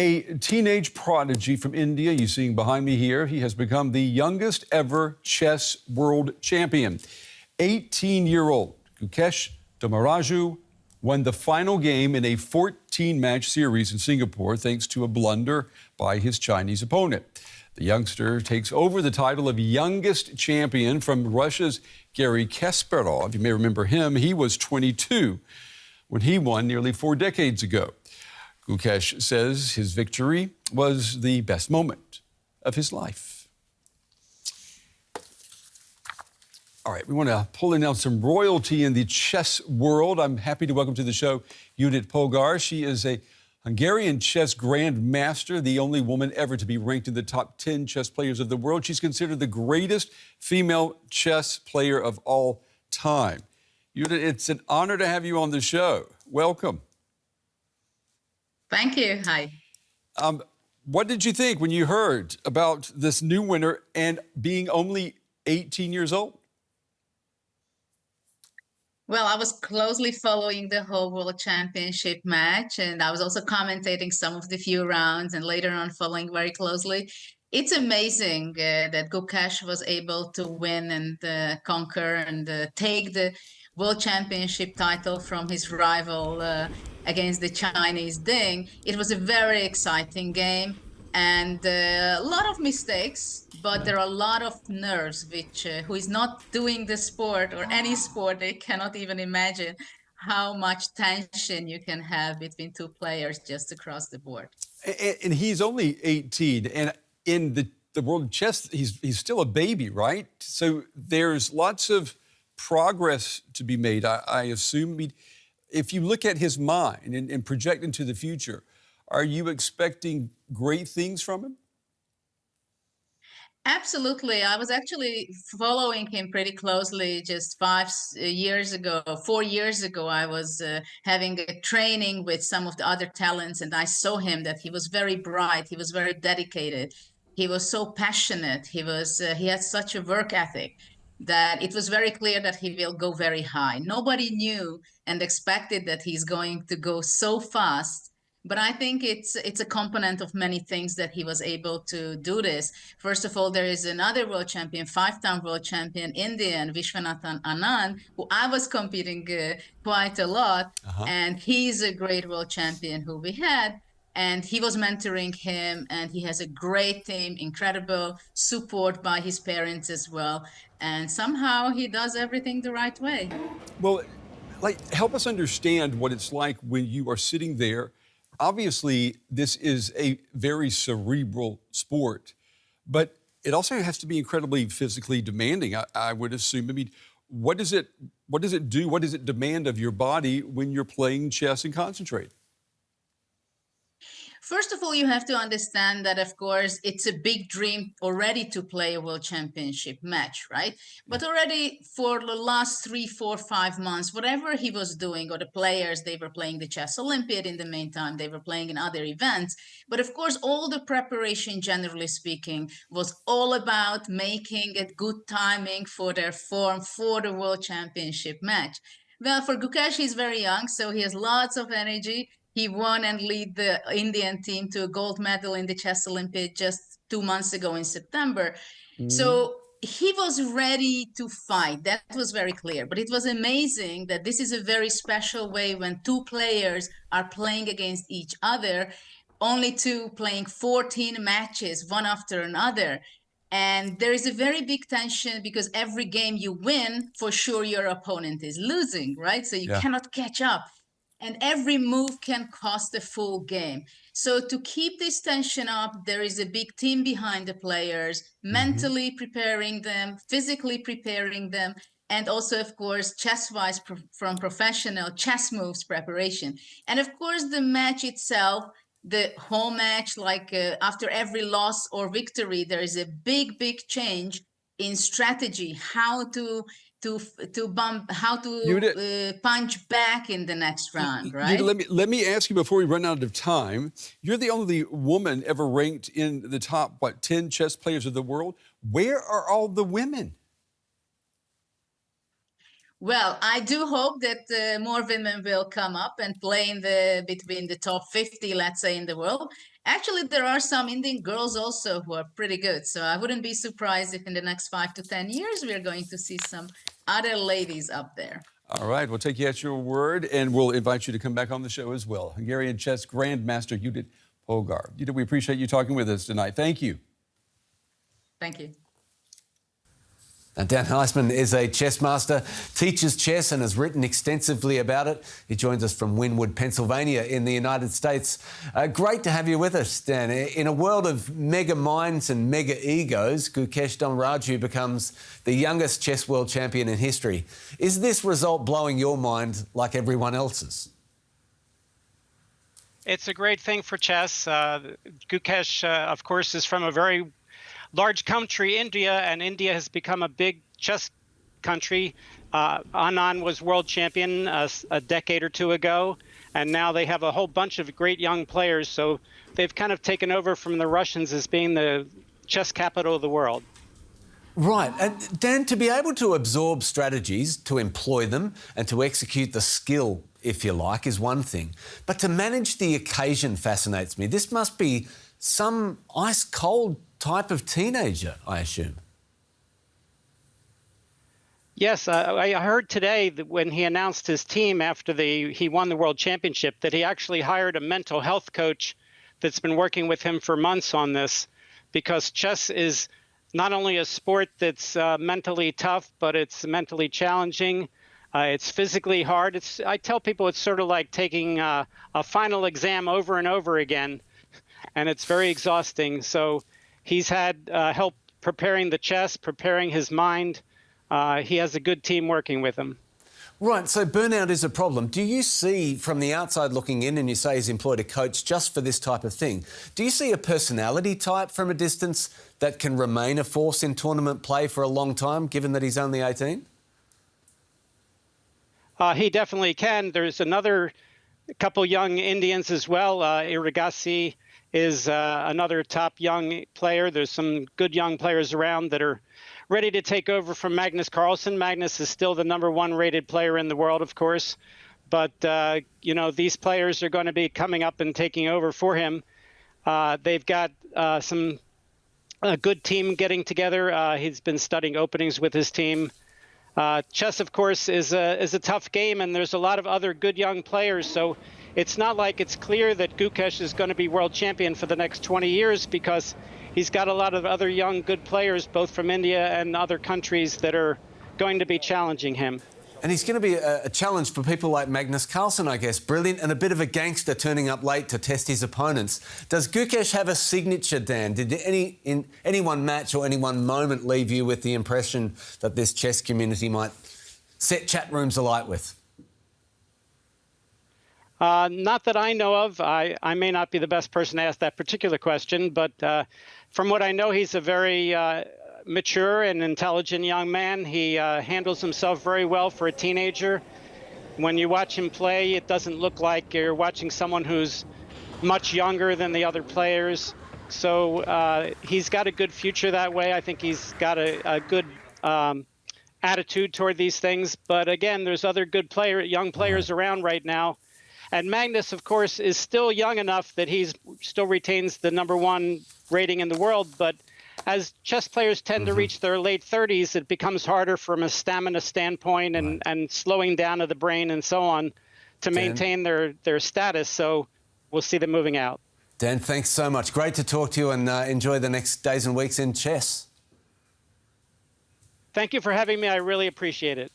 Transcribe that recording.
A teenage prodigy from India, you see behind me here, he has become the youngest ever chess world champion. 18-year-old Gukesh Dommaraju won the final game in a 14-match series in Singapore thanks to a blunder by his Chinese opponent. The youngster takes over the title of youngest champion from Russia's Garry Kasparov. You may remember him. He was 22 when he won nearly 4 decades ago. Gukesh says his victory was the best moment of his life. All right, we want to pull in now some royalty in the chess world. I'm happy to welcome to the show Judit Polgar. She is a Hungarian chess grandmaster, the only woman ever to be ranked in the top 10 chess players of the world. She's considered the greatest female chess player of all time. Judit, it's an honor to have you on the show. Welcome. Thank you. Hi. What did you think when you heard about this new winner and being only 18 years old? Well, I was closely following the whole World Championship match, and I was also commentating some of the few rounds and later on following very closely. It's amazing that Gukesh was able to win and conquer and take the World Championship title from his rival against the Chinese Ding. It was a very exciting game and a lot of mistakes, but there are a lot of nerves, which who is not doing the sport or any sport, they cannot even imagine how much tension you can have between two players just across the board. And he's only 18, and in the world of chess, he's still a baby, right? So there's lots of progress to be made, I assume. I mean, if you look at his mind and project into the future, are you expecting great things from him? Absolutely. I was actually following him pretty closely just 4 years ago. I was having a training with some of the other talents, and I saw him that he was very bright. He was very dedicated. He was so passionate. He had such a work ethic that it was very clear that he will go very high. Nobody knew and expected that he's going to go so fast. But I think it's a component of many things that he was able to do this. First of all, there is another world champion, 5-time world champion, Indian, Viswanathan Anand, who I was competing quite a lot. And he's a great world champion who we had. And he was mentoring him, and he has a great team, incredible support by his parents as well. And somehow he does everything the right way. Well, help us understand what it's like when you are sitting there. Obviously, this is a very cerebral sport, but it also has to be incredibly physically demanding, I would assume. I mean, what does it do? What does it demand of your body when you're playing chess and concentrate? First of all, you have to understand that, of course, it's a big dream already to play a world championship match, right? But already for the last 3, 4, 5 months, whatever he was doing, or the players, they were playing the Chess Olympiad in the meantime, they were playing in other events. But of course, all the preparation, generally speaking, was all about making it good timing for their form for the world championship match. Well, for Gukesh, he's very young, so he has lots of energy. He won and led the Indian team to a gold medal in the Chess Olympiad just 2 months ago in September. So he was ready to fight. That was very clear. But it was amazing that this is a very special way when two players are playing against each other, only two playing 14 matches, one after another. And there is a very big tension because every game you win, for sure your opponent is losing, right? So you cannot catch up. And every move can cost a full game. So to keep this tension up, there is a big team behind the players, mentally preparing them, physically preparing them, and also, of course, chess-wise from professional chess moves preparation. And of course, the match itself, the whole match, like after every loss or victory, there is a big, big change in strategy, how to punch back in the next round, right? Let me ask you before we run out of time. You're the only woman ever ranked in the top, 10 chess players of the world. Where are all the women? Well, I do hope that more women will come up and play in between the top 50, let's say, in the world. Actually, there are some Indian girls also who are pretty good. So I wouldn't be surprised if in the next 5 to 10 years we're going to see some other ladies up there. All right, we'll take you at your word, and we'll invite you to come back on the show as well. Hungarian chess grandmaster Judit Polgar. Judit, we appreciate you talking with us tonight. Thank you. Thank you. Now, Dan Heisman is a chess master, teaches chess and has written extensively about it. He joins us from Wynnewood, Pennsylvania in the United States. Great to have you with us, Dan. In a world of mega minds and mega egos, Gukesh Dommaraju becomes the youngest chess world champion in history. Is this result blowing your mind like everyone else's? It's a great thing for chess. Gukesh, of course, is from a very large country, India, and India has become a big chess country. Anand was world champion a decade or two ago, and now they have a whole bunch of great young players. So they've kind of taken over from the Russians as being the chess capital of the world. Right. And Dan, to be able to absorb strategies, to employ them and to execute the skill, if you like, is one thing. But to manage the occasion fascinates me. This must be some ice-cold type of teenager, I assume. Yes, I heard today that when he announced his team after he won the World Championship, that he actually hired a mental health coach that's been working with him for months on this, because chess is not only a sport that's mentally tough, but it's mentally challenging. It's physically hard. I tell people it's sort of like taking a final exam over and over again, and it's very exhausting. So he's had help preparing the chess, preparing his mind. He has a good team working with him. Right, so burnout is a problem. Do you see, from the outside looking in, and you say he's employed a coach just for this type of thing, do you see a personality type from a distance that can remain a force in tournament play for a long time, given that he's only 18? He definitely can. There's another couple young Indians as well. Iragasi is another top young player. There's some good young players around that are ready to take over from Magnus Carlsen. Magnus is still the #1 rated player in the world, of course. But, you know, these players are going to be coming up and taking over for him. They've got a good team getting together. He's been studying openings with his team. Chess, of course, is a tough game, and there's a lot of other good young players. So it's not like it's clear that Gukesh is going to be world champion for the next 20 years, because he's got a lot of other young, good players, both from India and other countries, that are going to be challenging him. And he's going to be a challenge for people like Magnus Carlsen, I guess. Brilliant and a bit of a gangster turning up late to test his opponents. Does Gukesh have a signature, Dan? Did any one match or any one moment leave you with the impression that this chess community might set chat rooms alight with? Not that I know of. I may not be the best person to ask that particular question, but from what I know, he's a very mature and intelligent young man. He handles himself very well for a teenager. When you watch him play, it doesn't look like you're watching someone who's much younger than the other players. So he's got a good future that way. I think he's got a good attitude toward these things. But again, there's other good young players around right now. And Magnus, of course, is still young enough that he still retains the #1 rating in the world. But as chess players tend to reach their late 30s, it becomes harder from a stamina standpoint and slowing down of the brain and so on to maintain their status. So we'll see them moving out. Dan, thanks so much. Great to talk to you, and enjoy the next days and weeks in chess. Thank you for having me. I really appreciate it.